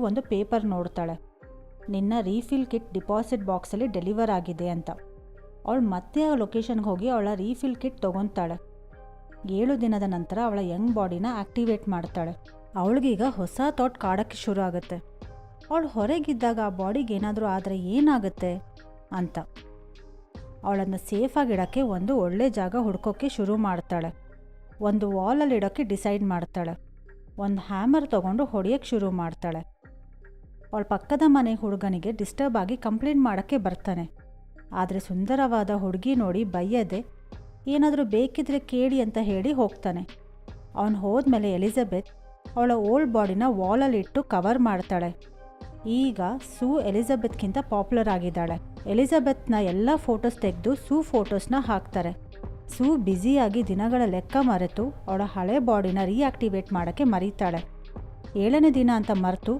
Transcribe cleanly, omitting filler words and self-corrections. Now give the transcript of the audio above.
ಒಂದು ಪೇಪರ್ ನೋಡ್ತಾಳೆ. ನಿನ್ನ ರೀಫಿಲ್ ಕಿಟ್ ಡಿಪಾಸಿಟ್ ಬಾಕ್ಸಲ್ಲಿ ಡೆಲಿವರ್ ಆಗಿದೆ ಅಂತ. ಅವಳು ಮತ್ತೆ ಆ ಲೊಕೇಶನ್ಗೆ ಹೋಗಿ ಅವಳ ರೀಫಿಲ್ ಕಿಟ್ ತೊಗೊತಾಳೆ. 7 ದಿನದ ನಂತರ ಅವಳ ಯಂಗ್ ಬಾಡಿನ ಆ್ಯಕ್ಟಿವೇಟ್ ಮಾಡ್ತಾಳೆ. ಅವಳಿಗೀಗ ಹೊಸ ಥಾಟ್ ಕಾಡೋಕ್ಕೆ ಶುರು ಆಗುತ್ತೆ. ಅವಳು ಹೊರಗಿದ್ದಾಗ ಆ ಬಾಡಿಗೆ ಏನಾದರೂ ಆದರೆ ಏನಾಗುತ್ತೆ ಅಂತ. ಅವಳನ್ನು ಸೇಫಾಗಿಡೋಕ್ಕೆ ಒಂದು ಒಳ್ಳೆ ಜಾಗ ಹುಡ್ಕೋಕ್ಕೆ ಶುರು ಮಾಡ್ತಾಳೆ. ಒಂದು ವಾಲಲ್ಲಿ ಇಡೋಕ್ಕೆ ಡಿಸೈಡ್ ಮಾಡ್ತಾಳೆ. ಒಂದು ಹ್ಯಾಮರ್ ತೊಗೊಂಡು ಹೊಡೆಯೋಕ್ಕೆ ಶುರು ಮಾಡ್ತಾಳೆ. ಅವಳ ಪಕ್ಕದ ಮನೆ ಹುಡುಗನಿಗೆ ಡಿಸ್ಟರ್ಬ್ ಆಗಿ ಕಂಪ್ಲೇಂಟ್ ಮಾಡೋಕ್ಕೆ ಬರ್ತಾನೆ. ಆದರೆ ಸುಂದರವಾದ ಹುಡುಗಿ ನೋಡಿ ಬೈಯದೆ ಏನಾದರೂ ಬೇಕಿದ್ರೆ ಕೇಳಿ ಅಂತ ಹೇಳಿ ಹೋಗ್ತಾನೆ. ಅವನು ಹೋದ್ಮೇಲೆ ಎಲಿಜಬೆತ್ ಅವಳ ಓಲ್ಡ್ ಬಾಡಿನ ವಾಲಲ್ಲಿಟ್ಟು ಕವರ್ ಮಾಡ್ತಾಳೆ. ಈಗ ಸೂ ಎಲಿಜಬೆತ್ಗಿಂತ ಪಾಪ್ಯುಲರ್ ಆಗಿದ್ದಾಳೆ. ಎಲಿಜಬೆತ್ನ ಎಲ್ಲ ಫೋಟೋಸ್ ತೆಗೆದು ಸೂ ಫೋಟೋಸ್ನ ಹಾಕ್ತಾರೆ. ಸೂ ಬ್ಯುಸಿಯಾಗಿ ದಿನಗಳ ಲೆಕ್ಕ ಮರೆತು ಅವಳ ಹಳೆ ಬಾಡಿನ ರೀಆಕ್ಟಿವೇಟ್ ಮಾಡೋಕ್ಕೆ ಮರೀತಾಳೆ. 7ನೇ ದಿನ ಅಂತ ಮರೆತು